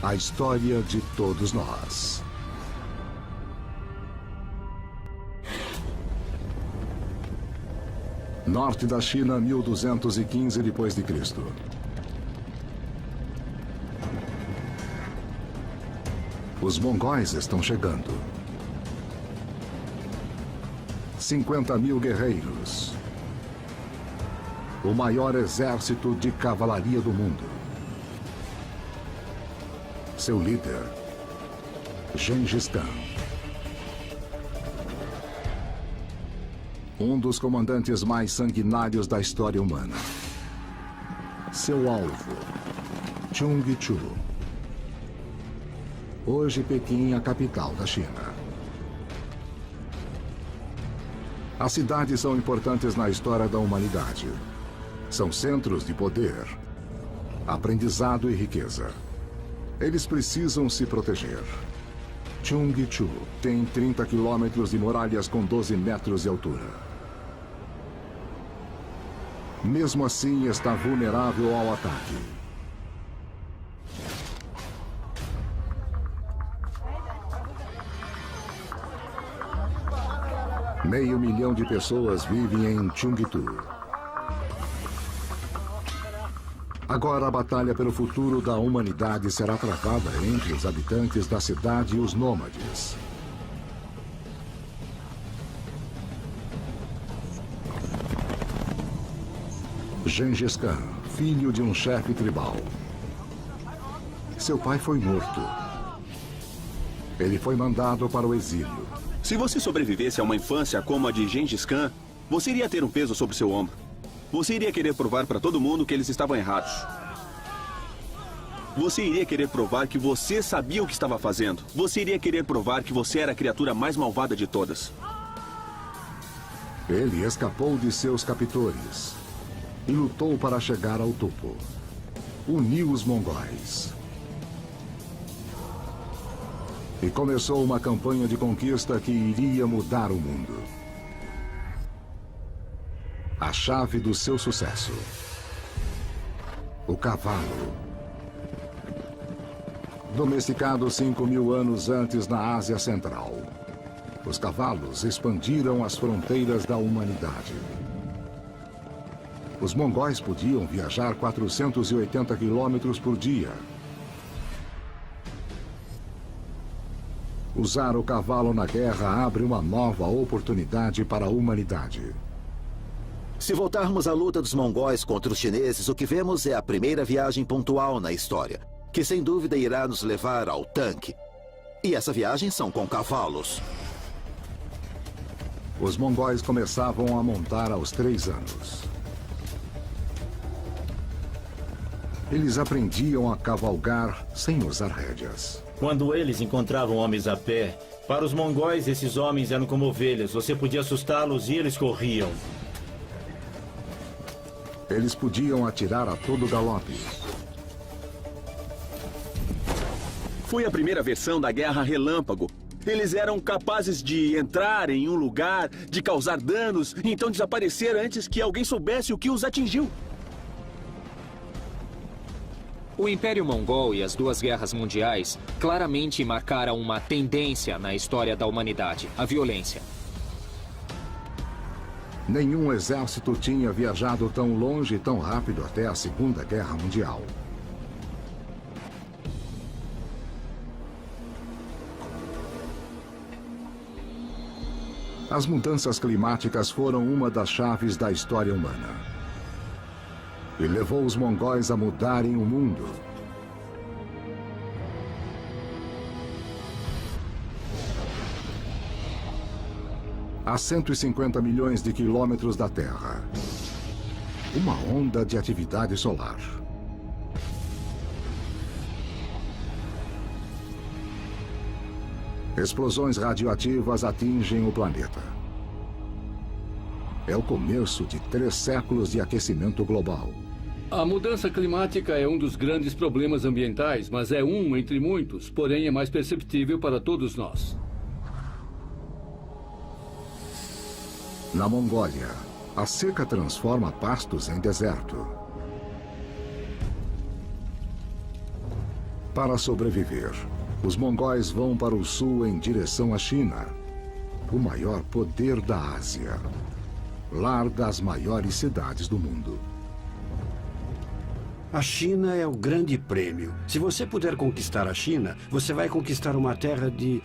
A história de todos nós. Norte da China, 1215 d.C. Os mongóis estão chegando. 50.000 guerreiros. O maior exército de cavalaria do mundo. Seu líder, Gengis Khan. Um dos comandantes mais sanguinários da história humana. Seu alvo, Chung Chu. Hoje Pequim, a capital da China. As cidades são importantes na história da humanidade. São centros de poder, aprendizado e riqueza. Eles precisam se proteger. Chung Chu tem 30 quilômetros de muralhas com 12 metros de altura. Mesmo assim, está vulnerável ao ataque. Meio milhão de pessoas vivem em Chungtu. Agora a batalha pelo futuro da humanidade será travada entre os habitantes da cidade e os nômades. Gengis Khan, filho de um chefe tribal. Seu pai foi morto. Ele foi mandado para o exílio. Se você sobrevivesse a uma infância como a de Gengis Khan, você iria ter um peso sobre seu ombro. Você iria querer provar para todo mundo que eles estavam errados. Você iria querer provar que você sabia o que estava fazendo. Você iria querer provar que você era a criatura mais malvada de todas. Ele escapou de seus captores e lutou para chegar ao topo. Uniu os mongóis. E começou uma campanha de conquista que iria mudar o mundo. A chave do seu sucesso. O cavalo. Domesticado 5.000 anos antes na Ásia Central. Os cavalos expandiram as fronteiras da humanidade. Os mongóis podiam viajar 480 quilômetros por dia. Usar o cavalo na guerra abre uma nova oportunidade para a humanidade. Se voltarmos à luta dos mongóis contra os chineses, o que vemos é a primeira viagem pontual na história, que sem dúvida irá nos levar ao tanque. E essa viagem são com cavalos. Os mongóis começavam a montar aos 3 anos. Eles aprendiam a cavalgar sem usar rédeas. Quando eles encontravam homens a pé, para os mongóis esses homens eram como ovelhas. Você podia assustá-los e eles corriam. Eles podiam atirar a todo galope. Foi a primeira versão da Guerra Relâmpago. Eles eram capazes de entrar em um lugar, de causar danos, e então desaparecer antes que alguém soubesse o que os atingiu. O Império Mongol e as duas guerras mundiais claramente marcaram uma tendência na história da humanidade, a violência. Nenhum exército tinha viajado tão longe e tão rápido até a Segunda Guerra Mundial. As mudanças climáticas foram uma das chaves da história humana. E levou os mongóis a mudarem o mundo. A 150 milhões de quilômetros da Terra. Uma onda de atividade solar. Explosões radioativas atingem o planeta. É o começo de 3 séculos de aquecimento global. A mudança climática é um dos grandes problemas ambientais, mas é um entre muitos, porém é mais perceptível para todos nós. Na Mongólia, a seca transforma pastos em deserto. Para sobreviver, os mongóis vão para o sul em direção à China, o maior poder da Ásia, lar das maiores cidades do mundo. A China é o grande prêmio. Se você puder conquistar a China, você vai conquistar uma terra de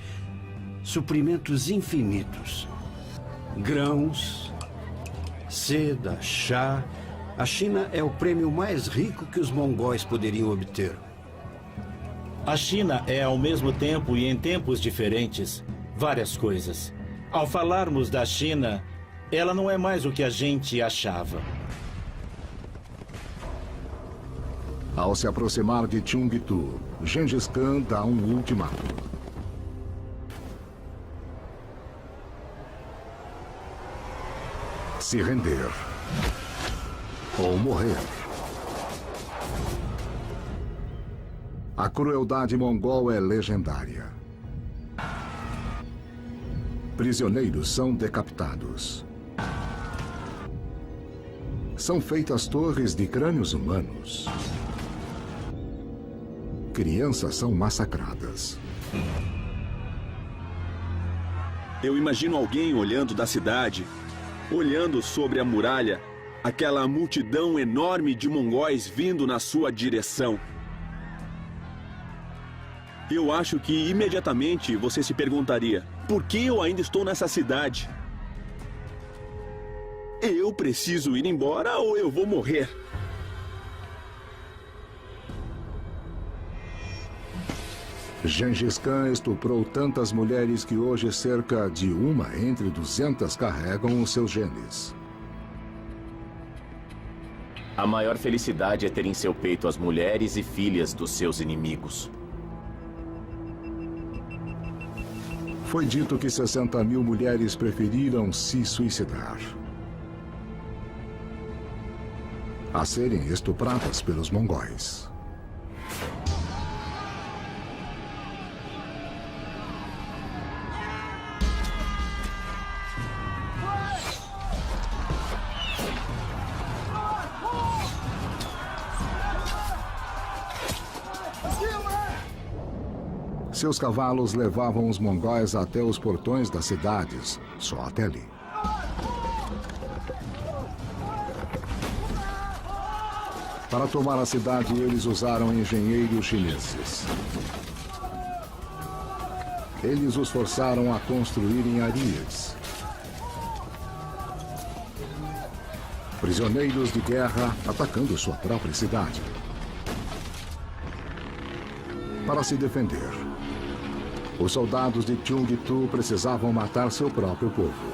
suprimentos infinitos. Grãos, seda, chá. A China é o prêmio mais rico que os mongóis poderiam obter. A China é, ao mesmo tempo e em tempos diferentes, várias coisas. Ao falarmos da China, ela não é mais o que a gente achava. Ao se aproximar de Cheongju, Gengis Khan dá um ultimato. Se render ou morrer. A crueldade mongol é legendária. Prisioneiros são decapitados. São feitas torres de crânios humanos. Crianças são massacradas. Eu imagino alguém olhando da cidade, olhando sobre a muralha, aquela multidão enorme de mongóis vindo na sua direção. Eu acho que imediatamente você se perguntaria: por que eu ainda estou nessa cidade? Eu preciso ir embora ou eu vou morrer? Gengis Khan estuprou tantas mulheres que hoje cerca de uma entre 200 carregam os seus genes. A maior felicidade é ter em seu peito as mulheres e filhas dos seus inimigos. Foi dito que 60 mil mulheres preferiram se suicidar a serem estupradas pelos mongóis. Seus cavalos levavam os mongóis até os portões das cidades, só até ali. Para tomar a cidade, eles usaram engenheiros chineses. Eles os forçaram a construírem arias. Prisioneiros de guerra atacando sua própria cidade. Para se defender, os soldados de Cheongju precisavam matar seu próprio povo.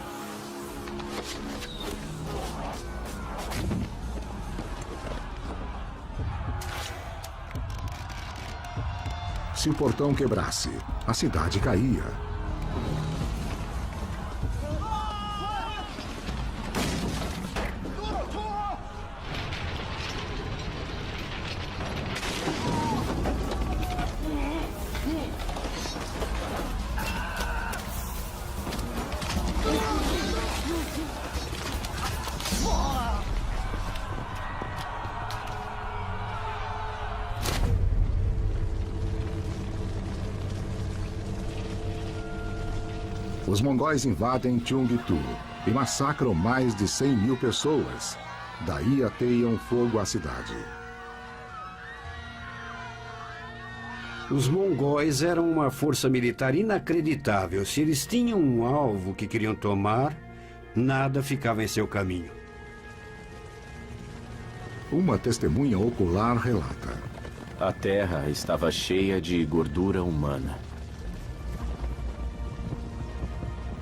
Se o portão quebrasse, a cidade caía. Os mongóis invadem Cheongju e massacram mais de 100 mil pessoas. Daí ateiam fogo à cidade. Os mongóis eram uma força militar inacreditável. Se eles tinham um alvo que queriam tomar, nada ficava em seu caminho. Uma testemunha ocular relata: A terra estava cheia de gordura humana.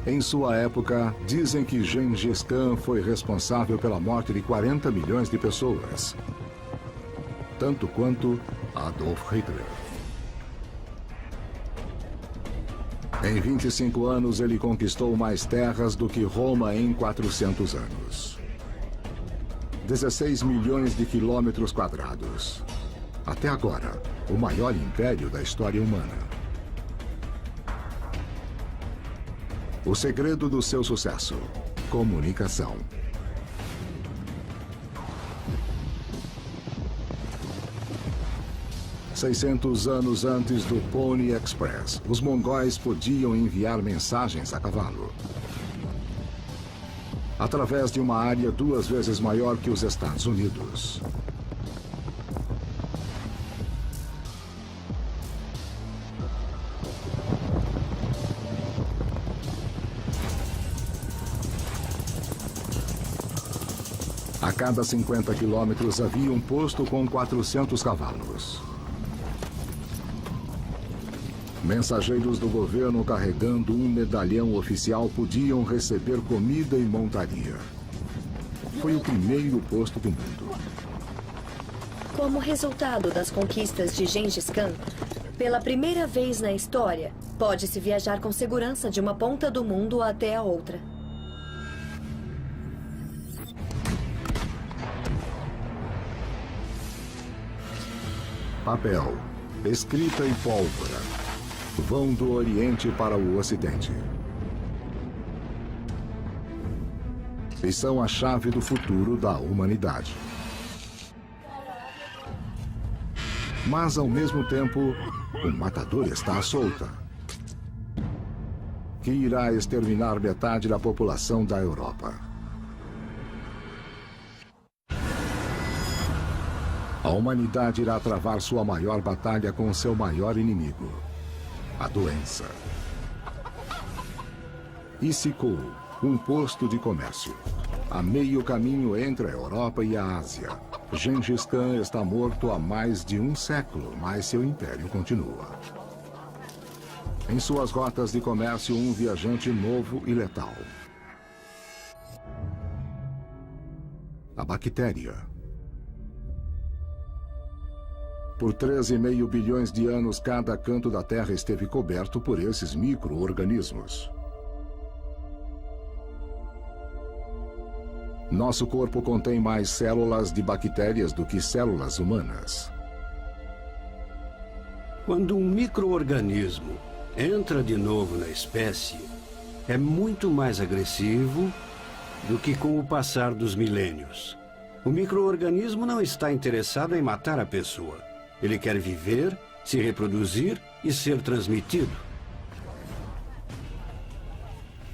em sua época, dizem que Gengis Khan foi responsável pela morte de 40 milhões de pessoas, tanto quanto Adolf Hitler. Em 25 anos, ele conquistou mais terras do que Roma em 400 anos. 16 milhões de quilômetros quadrados. Até agora, o maior império da história humana. O segredo do seu sucesso: comunicação. 600 anos antes do Pony Express, os mongóis podiam enviar mensagens a cavalo. Através de uma área 2 vezes maior que os Estados Unidos. A cada 50 quilômetros havia um posto com 400 cavalos. Mensageiros do governo carregando um medalhão oficial podiam receber comida e montaria. Foi o primeiro posto do mundo. Como resultado das conquistas de Gengis Khan, pela primeira vez na história, pode-se viajar com segurança de uma ponta do mundo até a outra. Papel, escrita e pólvora vão do Oriente para o Ocidente. E são a chave do futuro da humanidade. Mas, ao mesmo tempo, o matador está à solta, que irá exterminar metade da população da Europa. A humanidade irá travar sua maior batalha com seu maior inimigo, a doença. Issyk-Kul, um posto de comércio. A meio caminho entre a Europa e a Ásia. Gengis Khan está morto há mais de um século, mas seu império continua. Em suas rotas de comércio, um viajante novo e letal. A bactéria. Por 13,5 bilhões de anos, cada canto da Terra esteve coberto por esses micro-organismos. Nosso corpo contém mais células de bactérias do que células humanas. Quando um micro-organismo entra de novo na espécie, é muito mais agressivo do que com o passar dos milênios. O micro-organismo não está interessado em matar a pessoa. Ele quer viver, se reproduzir e ser transmitido.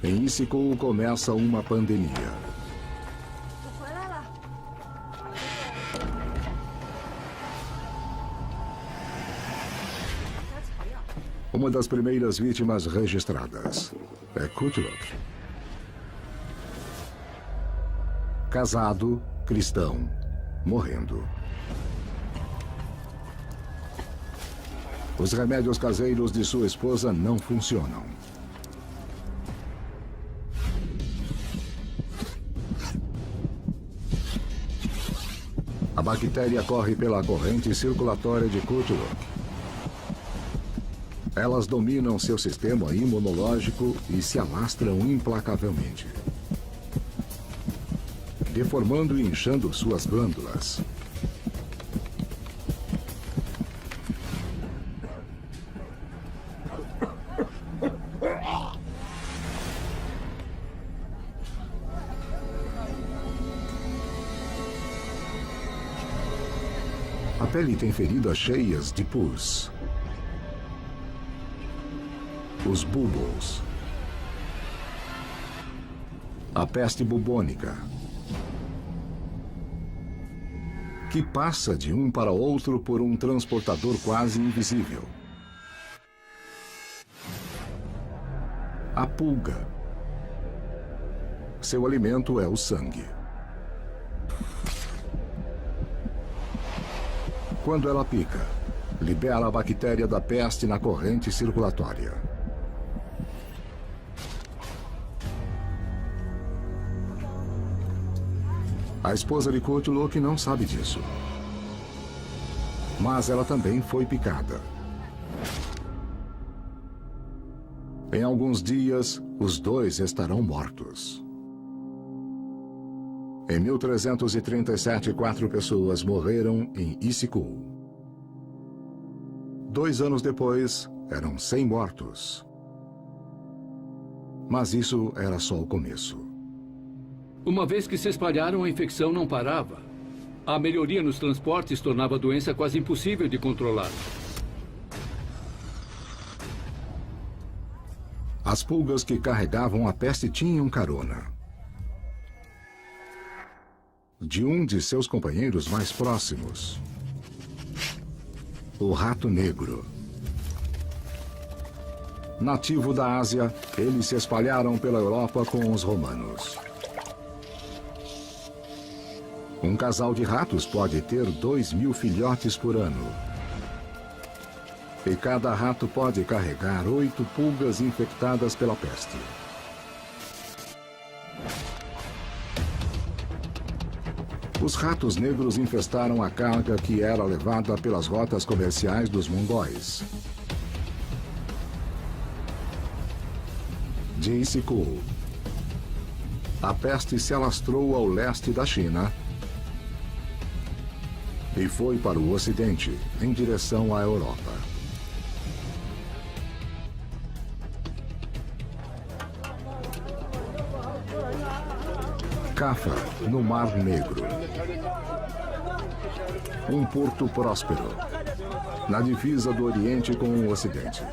Em Issyk-Kul começa uma pandemia. Uma das primeiras vítimas registradas é Kutulok. Casado, cristão, morrendo. Os remédios caseiros de sua esposa não funcionam. A bactéria corre pela corrente circulatória de Kutulok. Elas dominam seu sistema imunológico e se alastram implacavelmente, deformando e inchando suas glândulas. A pele tem feridas cheias de pus. Os bulbos. A peste bubônica, que passa de um para outro por um transportador quase invisível. A pulga. Seu alimento é o sangue. Quando ela pica, libera a bactéria da peste na corrente circulatória. A esposa de Kutulok não sabe disso. Mas ela também foi picada. Em alguns dias, os dois estarão mortos. Em 1337, 4 pessoas morreram em Issyk-Kul. 2 anos depois, eram 100 mortos. Mas isso era só o começo. Uma vez que se espalharam, a infecção não parava. A melhoria nos transportes tornava a doença quase impossível de controlar. As pulgas que carregavam a peste tinham carona de um de seus companheiros mais próximos, o rato negro. Nativo da Ásia, eles se espalharam pela Europa com os romanos. Um casal de ratos pode ter 2.000 filhotes por ano. E cada rato pode carregar 8 pulgas infectadas pela peste. Os ratos negros infestaram a carga que era levada pelas rotas comerciais dos mongóis. Disse Ku. A peste se alastrou ao leste da China e foi para o ocidente, em direção à Europa. Cafa, no Mar Negro. Um porto próspero, na divisa do Oriente com o Ocidente.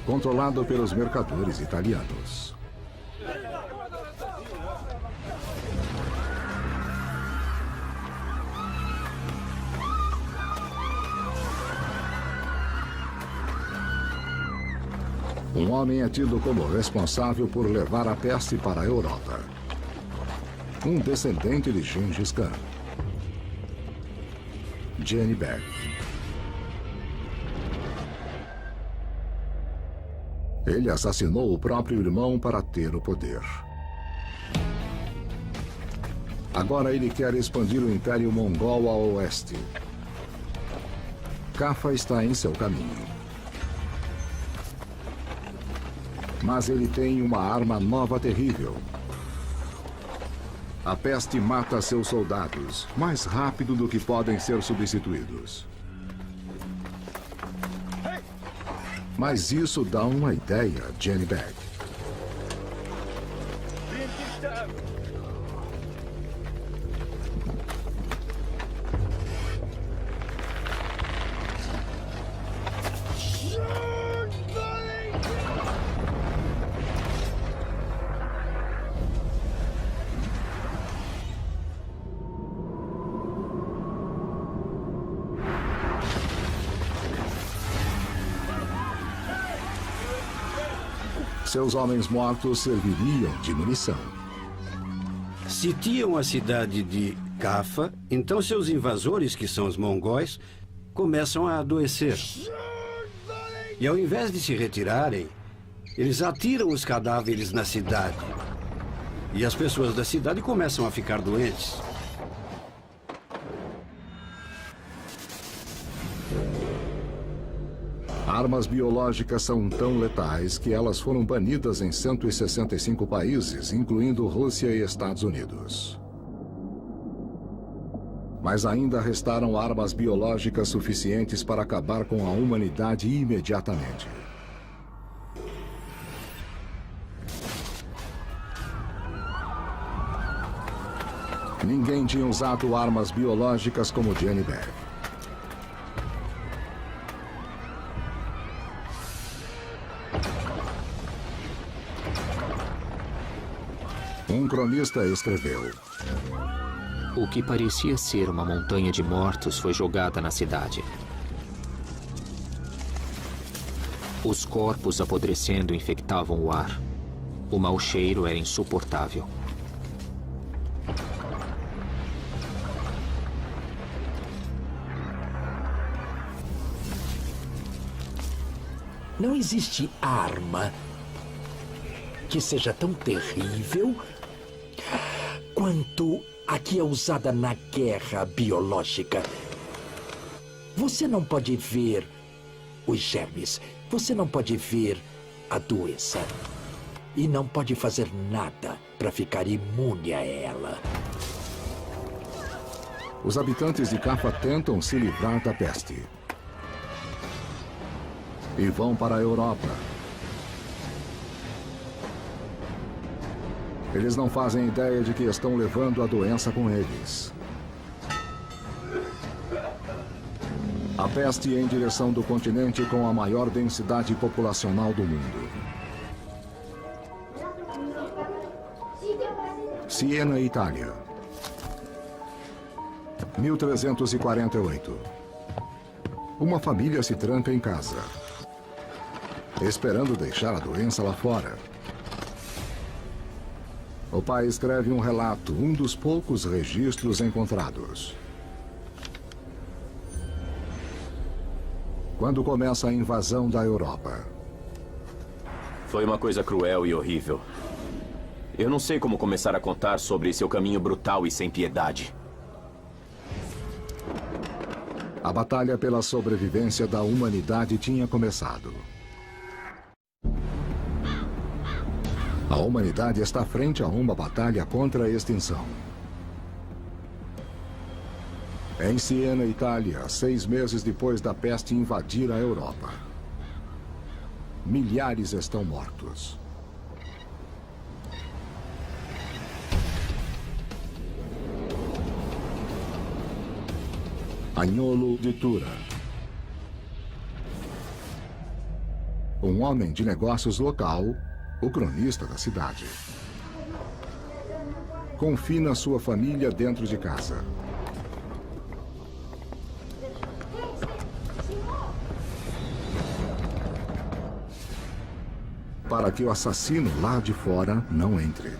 Controlado pelos mercadores italianos. Um homem é tido como responsável por levar a peste para a Europa. Um descendente de Gengis Khan. Jenny Beck. Ele assassinou o próprio irmão para ter o poder. Agora ele quer expandir o Império Mongol ao oeste. Cafa está em seu caminho. Mas ele tem uma arma nova terrível. A peste mata seus soldados mais rápido do que podem ser substituídos. Mas isso dá uma ideia, Jenny Beck. Seus homens mortos serviriam de munição. Sitiam a cidade de Cafa, então seus invasores, que são os mongóis, começam a adoecer. E ao invés de se retirarem, eles atiram os cadáveres na cidade. E as pessoas da cidade começam a ficar doentes. Armas biológicas são tão letais que elas foram banidas em 165 países, incluindo Rússia e Estados Unidos. Mas ainda restaram armas biológicas suficientes para acabar com a humanidade imediatamente. Ninguém tinha usado armas biológicas como Jenny Beck. Um cronista escreveu: O que parecia ser uma montanha de mortos foi jogada na cidade. Os corpos apodrecendo infectavam o ar. O mau cheiro era insuportável. Não existe arma que seja tão terrível quanto a que é usada na guerra biológica. Você não pode ver os germes, você não pode ver a doença e não pode fazer nada para ficar imune a ela. Os habitantes de Cafa tentam se livrar da peste e vão para a Europa. Eles não fazem ideia de que estão levando a doença com eles. A peste em direção do continente com a maior densidade populacional do mundo. Siena, Itália. 1348. Uma família se tranca em casa, esperando deixar a doença lá fora. O pai escreve um relato, um dos poucos registros encontrados. Quando começa a invasão da Europa. Foi uma coisa cruel e horrível. Eu não sei como começar a contar sobre seu caminho brutal e sem piedade. A batalha pela sobrevivência da humanidade tinha começado. A humanidade está frente a uma batalha contra a extinção. Em Siena, Itália, 6 meses depois da peste invadir a Europa. Milhares estão mortos. Agnolo de Tura. Um homem de negócios local, o cronista da cidade. Confina sua família dentro de casa. Para que o assassino lá de fora não entre.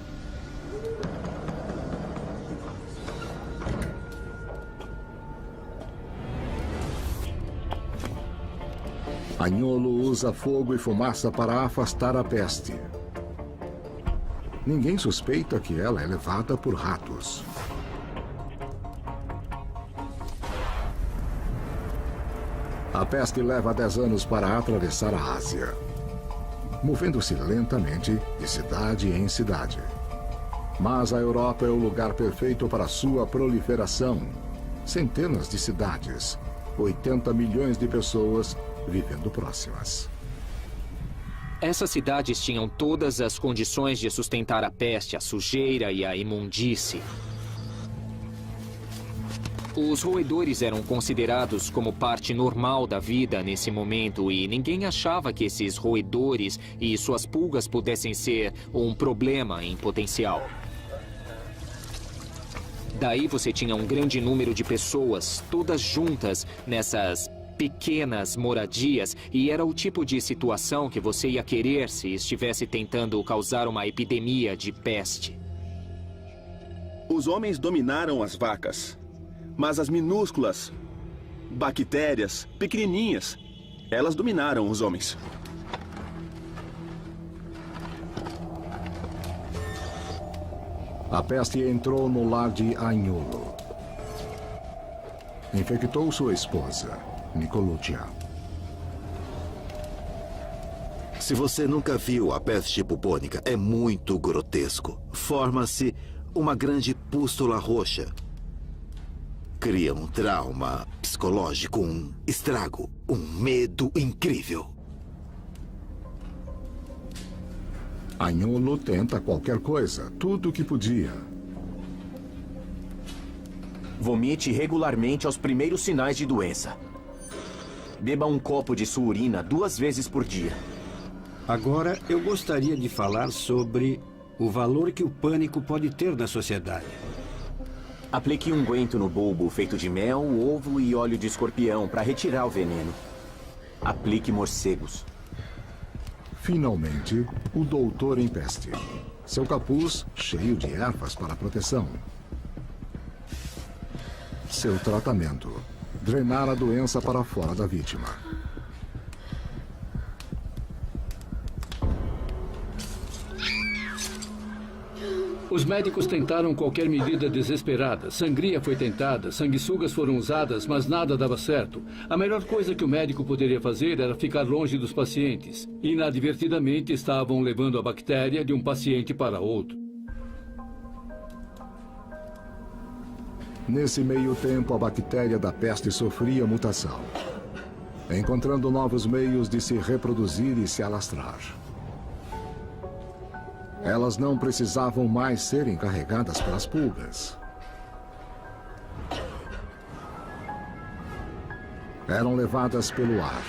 Agnolo usa fogo e fumaça para afastar a peste. Ninguém suspeita que ela é levada por ratos. A peste leva 10 anos para atravessar a Ásia, movendo-se lentamente de cidade em cidade. Mas a Europa é o lugar perfeito para sua proliferação. Centenas de cidades, 80 milhões de pessoas vivendo próximas. Essas cidades tinham todas as condições de sustentar a peste, a sujeira e a imundície. Os roedores eram considerados como parte normal da vida nesse momento e ninguém achava que esses roedores e suas pulgas pudessem ser um problema em potencial. Daí você tinha um grande número de pessoas, todas juntas nessas pequenas moradias, e era o tipo de situação que você ia querer se estivesse tentando causar uma epidemia de peste. Os homens dominaram as vacas, mas as minúsculas bactérias, pequenininhas, elas dominaram os homens. A peste entrou no lar de Agnolo. Infectou sua esposa, Nicoluccia. Se você nunca viu a peste bubônica, é muito grotesco. Forma-se uma grande pústula roxa. Cria um trauma psicológico, um estrago, um medo incrível. Agnolo tenta qualquer coisa, tudo o que podia. Vomite regularmente aos primeiros sinais de doença. Beba um copo de sua urina 2 vezes por dia. Agora, eu gostaria de falar sobre o valor que o pânico pode ter na sociedade. Aplique um unguento no bulbo feito de mel, ovo e óleo de escorpião para retirar o veneno. Aplique morcegos. Finalmente, o doutor em peste. Seu capuz cheio de ervas para proteção. Seu tratamento: drenar a doença para fora da vítima. Os médicos tentaram qualquer medida desesperada. Sangria foi tentada, sanguessugas foram usadas, mas nada dava certo. A melhor coisa que o médico poderia fazer era ficar longe dos pacientes. Inadvertidamente estavam levando a bactéria de um paciente para outro. Nesse meio tempo, a bactéria da peste sofria mutação, encontrando novos meios de se reproduzir e se alastrar. Elas não precisavam mais serem carregadas pelas pulgas. Eram levadas pelo ar.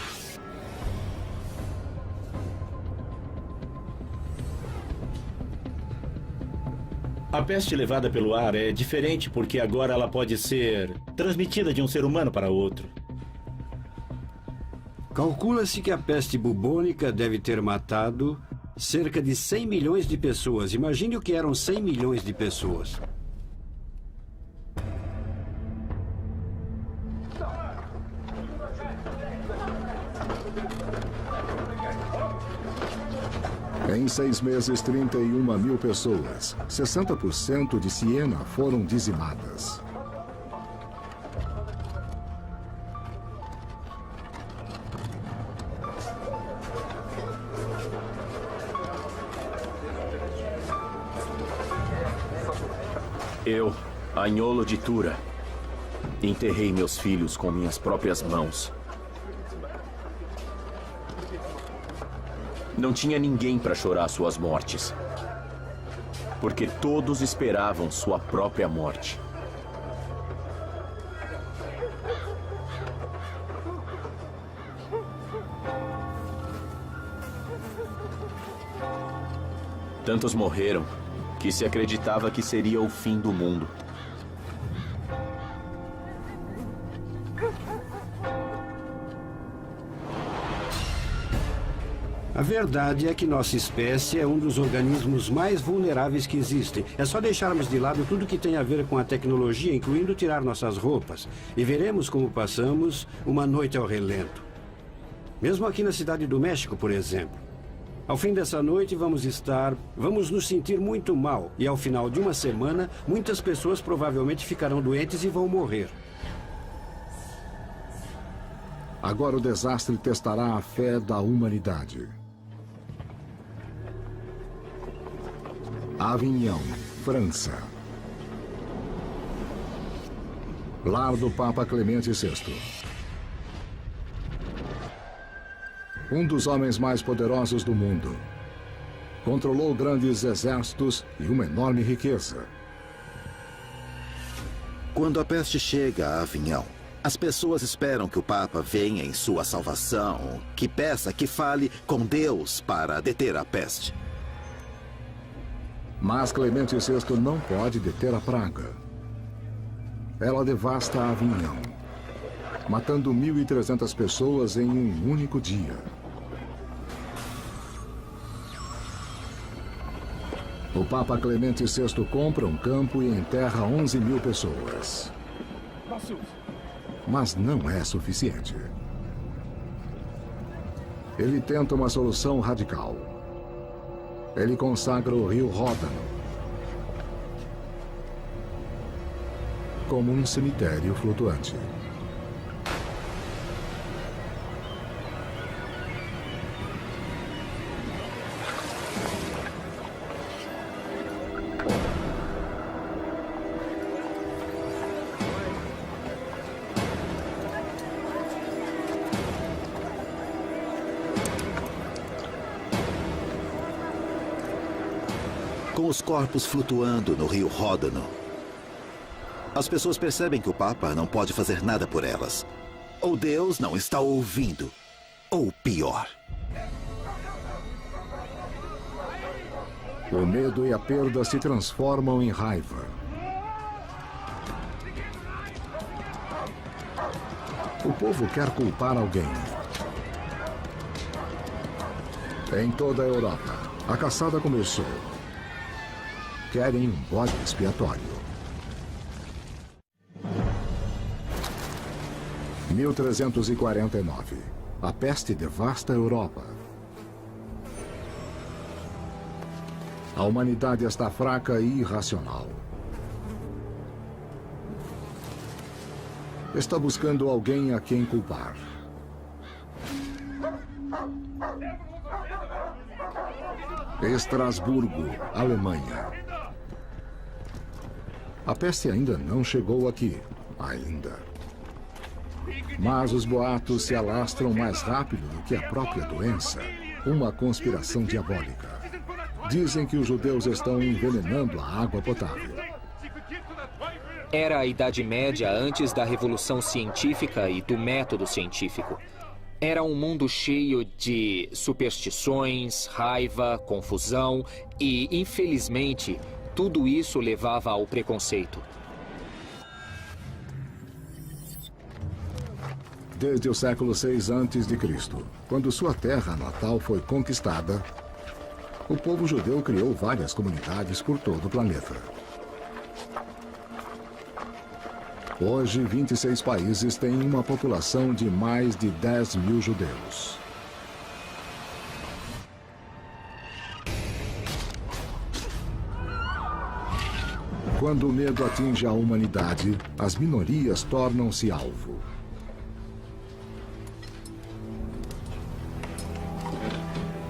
A peste levada pelo ar é diferente porque agora ela pode ser transmitida de um ser humano para outro. Calcula-se que a peste bubônica deve ter matado cerca de 100 milhões de pessoas. Imagine o que eram 100 milhões de pessoas. Em 6 meses, 31 mil pessoas, 60% de Siena foram dizimadas. Eu, Agnolo de Tura, enterrei meus filhos com minhas próprias mãos. Não tinha ninguém para chorar suas mortes, porque todos esperavam sua própria morte. Tantos morreram que se acreditava que seria o fim do mundo. A verdade é que nossa espécie é um dos organismos mais vulneráveis que existem. É só deixarmos de lado tudo que tem a ver com a tecnologia, incluindo tirar nossas roupas, e veremos como passamos uma noite ao relento. Mesmo aqui na cidade do México, por exemplo. Ao fim dessa noite vamos nos sentir muito mal, e ao final de uma semana, muitas pessoas provavelmente ficarão doentes e vão morrer. Agora o desastre testará a fé da humanidade. Avignon, França. Lar do Papa Clemente VI. Um dos homens mais poderosos do mundo. Controlou grandes exércitos e uma enorme riqueza. Quando a peste chega a Avignon, as pessoas esperam que o Papa venha em sua salvação, que peça, que fale com Deus para deter a peste. Mas Clemente VI não pode deter a praga. Ela devasta Avignon, matando 1.300 pessoas em um único dia. O Papa Clemente VI compra um campo e enterra 11 mil pessoas. Mas não é suficiente. Ele tenta uma solução radical. Ele consagra o rio Ródano como um cemitério flutuante. Com os corpos flutuando no rio Ródano, as pessoas percebem que o Papa não pode fazer nada por elas. Ou Deus não está ouvindo, ou pior. O medo e a perda se transformam em raiva. O povo quer culpar alguém. Em toda a Europa, a caçada começou. Querem um bode expiatório. 1349. A peste devasta a Europa. A humanidade está fraca e irracional. Está buscando alguém a quem culpar. Estrasburgo, Alemanha. A peste ainda não chegou aqui. Ainda. Mas os boatos se alastram mais rápido do que a própria doença. Uma conspiração diabólica. Dizem que os judeus estão envenenando a água potável. Era a Idade Média antes da Revolução Científica e do método científico. Era um mundo cheio de superstições, raiva, confusão e, infelizmente, Tudo isso levava ao preconceito. Desde o século VI a.C., quando sua terra natal foi conquistada, o povo judeu criou várias comunidades por todo o planeta. Hoje, 26 países têm uma população de mais de 10 mil judeus. Quando o medo atinge a humanidade, as minorias tornam-se alvo.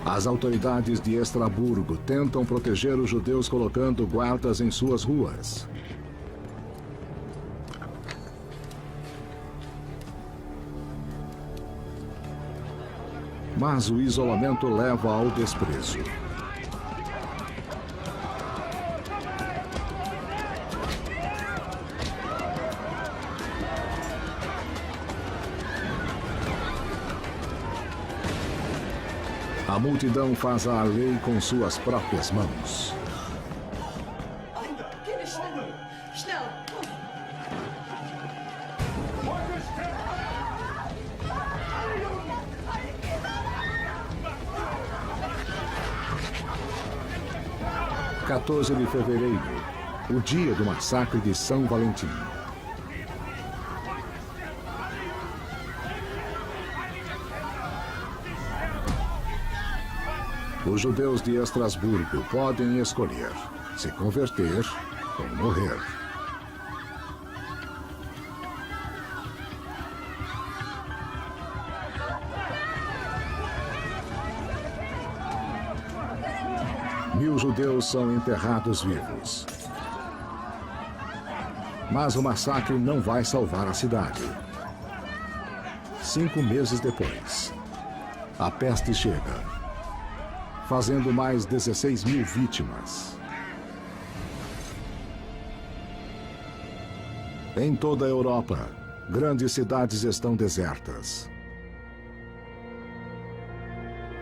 As autoridades de Estraburgo tentam proteger os judeus colocando guardas em suas ruas. Mas o isolamento leva ao desprezo. A multidão faz a lei com suas próprias mãos. – 14 de fevereiro, o dia do massacre de São Valentim. Os judeus de Estrasburgo podem escolher se converter ou morrer. Mil judeus são enterrados vivos. Mas o massacre não vai salvar a cidade. 5 meses depois, a peste chega, fazendo mais 16 mil vítimas. Em toda a Europa, grandes cidades estão desertas.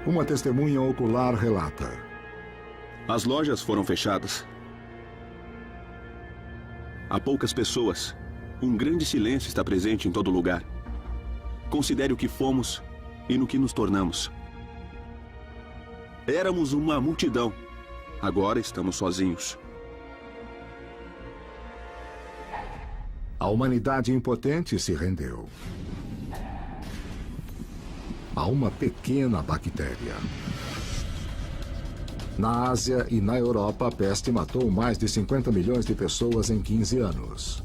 Uma testemunha ocular relata: as lojas foram fechadas. Há poucas pessoas. Um grande silêncio está presente em todo lugar. Considere o que fomos e no que nos tornamos. Éramos uma multidão. Agora estamos sozinhos. A humanidade impotente se rendeu a uma pequena bactéria. Na Ásia e na Europa, a peste matou mais de 50 milhões de pessoas em 15 anos.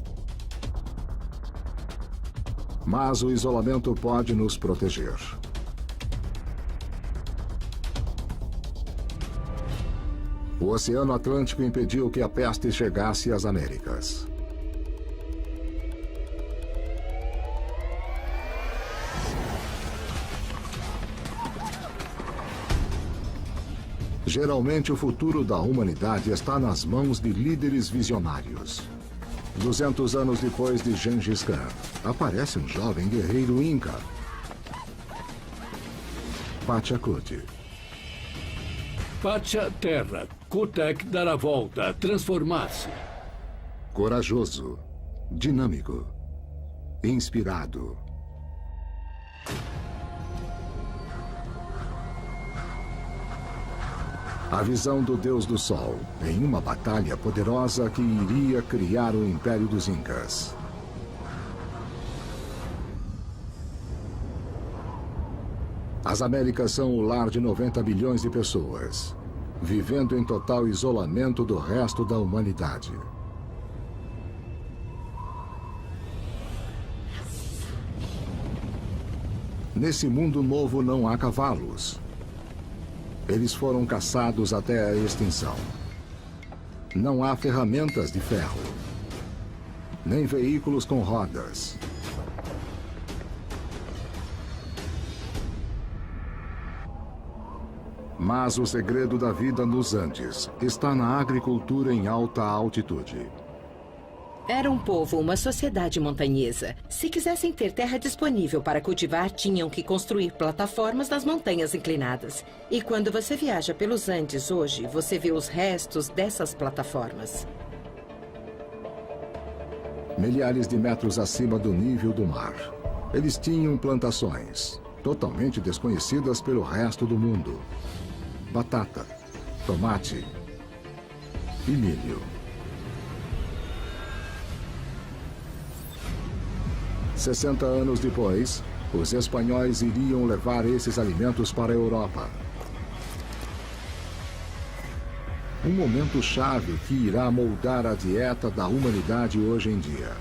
Mas o isolamento pode nos proteger. O Oceano Atlântico impediu que a peste chegasse às Américas. Geralmente, o futuro da humanidade está nas mãos de líderes visionários. 200 anos depois de Gengis Khan, aparece um jovem guerreiro inca, Pachacute. Pacha, terra. Kutek, dar a volta, transformar-se. Corajoso, dinâmico, inspirado. A visão do Deus do Sol em uma batalha poderosa que iria criar o Império dos Incas. As Américas são o lar de 90 bilhões de pessoas, vivendo em total isolamento do resto da humanidade. Nesse mundo novo não há cavalos. Eles foram caçados até a extinção. Não há ferramentas de ferro, nem veículos com rodas. Mas o segredo da vida nos Andes está na agricultura em alta altitude. Era um povo, uma sociedade montanhesa. Se quisessem ter terra disponível para cultivar, tinham que construir plataformas nas montanhas inclinadas. E quando você viaja pelos Andes hoje, você vê os restos dessas plataformas. Milhares de metros acima do nível do mar, eles tinham plantações, totalmente desconhecidas pelo resto do mundo. Batata, tomate e milho. 60 anos depois, os espanhóis iriam levar esses alimentos para a Europa. Um momento chave que irá moldar a dieta da humanidade hoje em dia.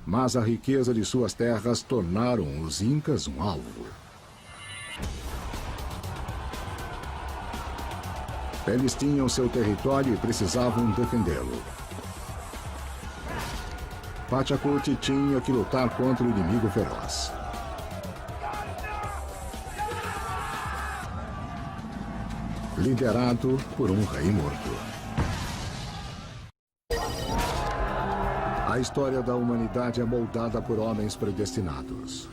Mas a riqueza de suas terras tornaram os incas um alvo. Eles tinham seu território e precisavam defendê-lo. Pachacuti tinha que lutar contra o inimigo feroz. Liderado por um rei morto. A história da humanidade é moldada por homens predestinados.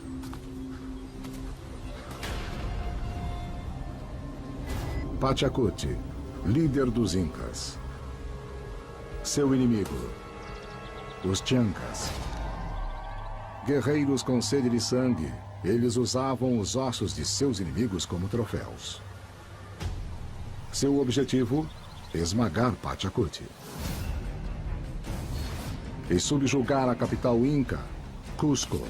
Pachacuti, líder dos Incas. Seu inimigo, os Chancas. Guerreiros com sede de sangue, eles usavam os ossos de seus inimigos como troféus. Seu objetivo, esmagar Pachacuti. E subjugar a capital inca, Cusco.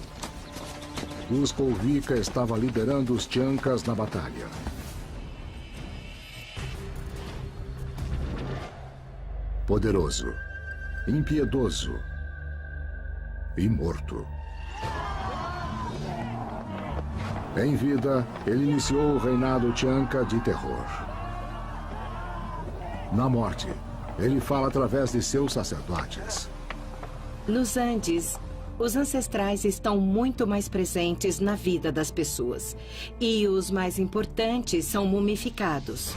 Cusco Rica estava liderando os Chancas na batalha. Poderoso, impiedoso e morto. Em vida, ele iniciou o reinado Chanca de terror. Na morte, ele fala através de seus sacerdotes. Nos Andes, os ancestrais estão muito mais presentes na vida das pessoas. E os mais importantes são mumificados.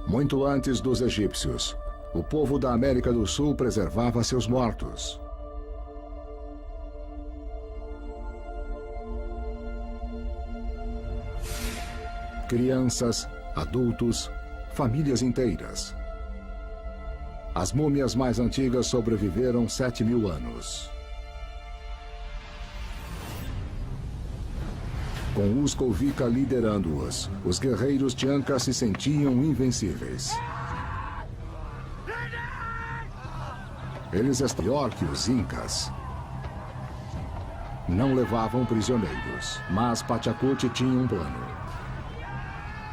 Muito antes dos egípcios, o povo da América do Sul preservava seus mortos. Crianças, adultos, famílias inteiras. As múmias mais antigas sobreviveram 7.000 anos. Com Cusco Rica liderando-os, os guerreiros Chancas se sentiam invencíveis. Eles eram pior que os Incas. Não levavam prisioneiros, mas Pachacuti tinha um plano.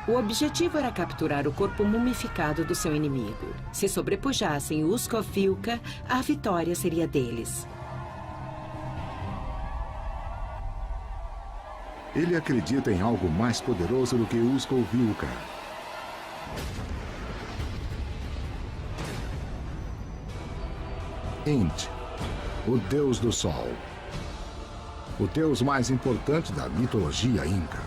O objetivo era capturar o corpo mumificado do seu inimigo. Se sobrepujassem Cusco Rica, a vitória seria deles. Ele acredita em algo mais poderoso do que Cusco Rica. Inti, o deus do sol. O deus mais importante da mitologia inca.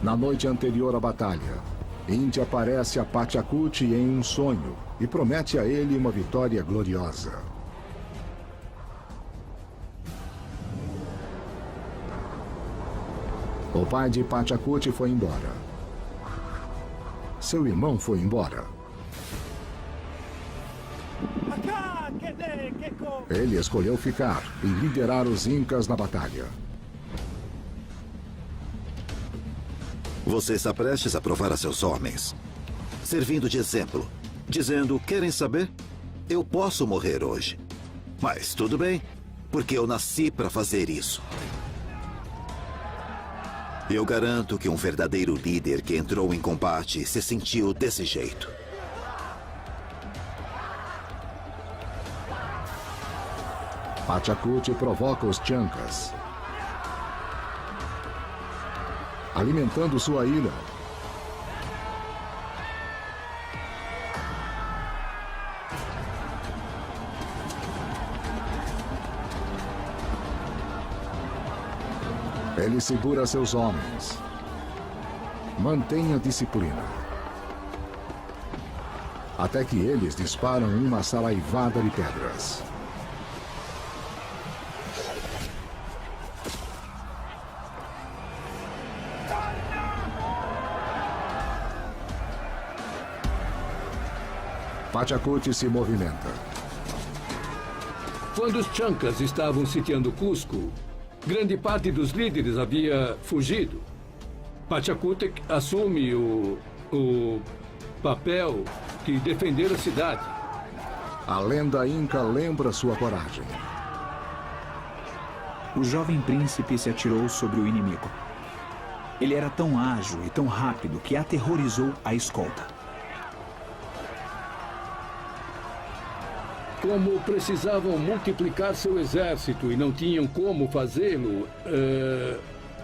Na noite anterior à batalha, Inti aparece a Pachacuti em um sonho e promete a ele uma vitória gloriosa. O pai de Pachacuti foi embora. Seu irmão foi embora. Ele escolheu ficar e liderar os Incas na batalha. Você está prestes a provar a seus homens, servindo de exemplo, dizendo: querem saber? Eu posso morrer hoje. Mas tudo bem, porque eu nasci para fazer isso. Eu garanto que um verdadeiro líder que entrou em combate se sentiu desse jeito. Pachacuti provoca os Chancas, alimentando sua ira. Ele segura seus homens. Mantenha disciplina. Até que eles disparam uma saraivada de pedras. Pachacute se movimenta. Quando os Chancas estavam sitiando Cusco, grande parte dos líderes havia fugido. Pachacútec assume o papel de defender a cidade. A lenda inca lembra sua coragem. O jovem príncipe se atirou sobre o inimigo. Ele era tão ágil e tão rápido que aterrorizou a escolta. Como precisavam multiplicar seu exército e não tinham como fazê-lo,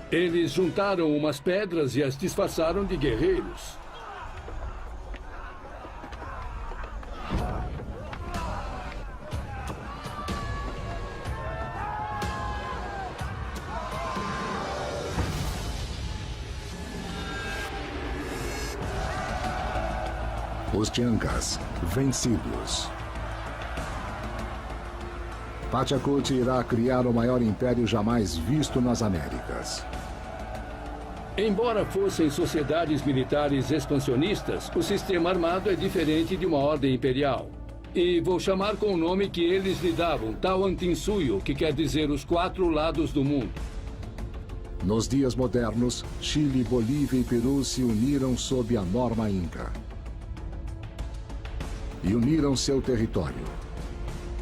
eles juntaram umas pedras e as disfarçaram de guerreiros. Os Chancas, vencidos. Pachacute irá criar o maior império jamais visto nas Américas. Embora fossem sociedades militares expansionistas, o sistema armado é diferente de uma ordem imperial. E vou chamar com o nome que eles lhe davam, Tawantinsuyo, que quer dizer os 4 lados do mundo. Nos dias modernos, Chile, Bolívia e Peru se uniram sob a norma inca. E uniram seu território.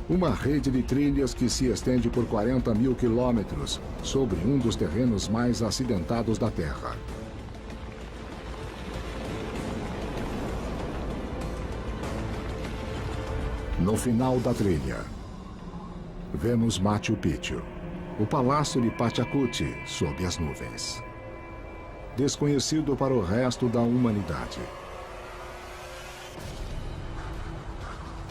Uma rede de trilhas que se estende por 40 mil quilômetros sobre um dos terrenos mais acidentados da Terra. No final da trilha, vemos Machu Picchu, o palácio de Pachacute sob as nuvens. Desconhecido para o resto da humanidade.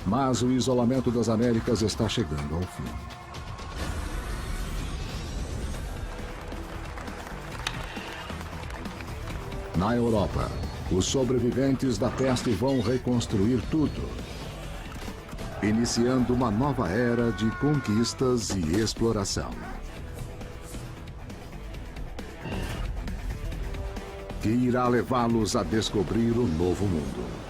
Mas o isolamento das Américas está chegando ao fim. Na Europa, os sobreviventes da peste vão reconstruir tudo, iniciando uma nova era de conquistas e exploração. Que irá levá-los a descobrir o novo mundo.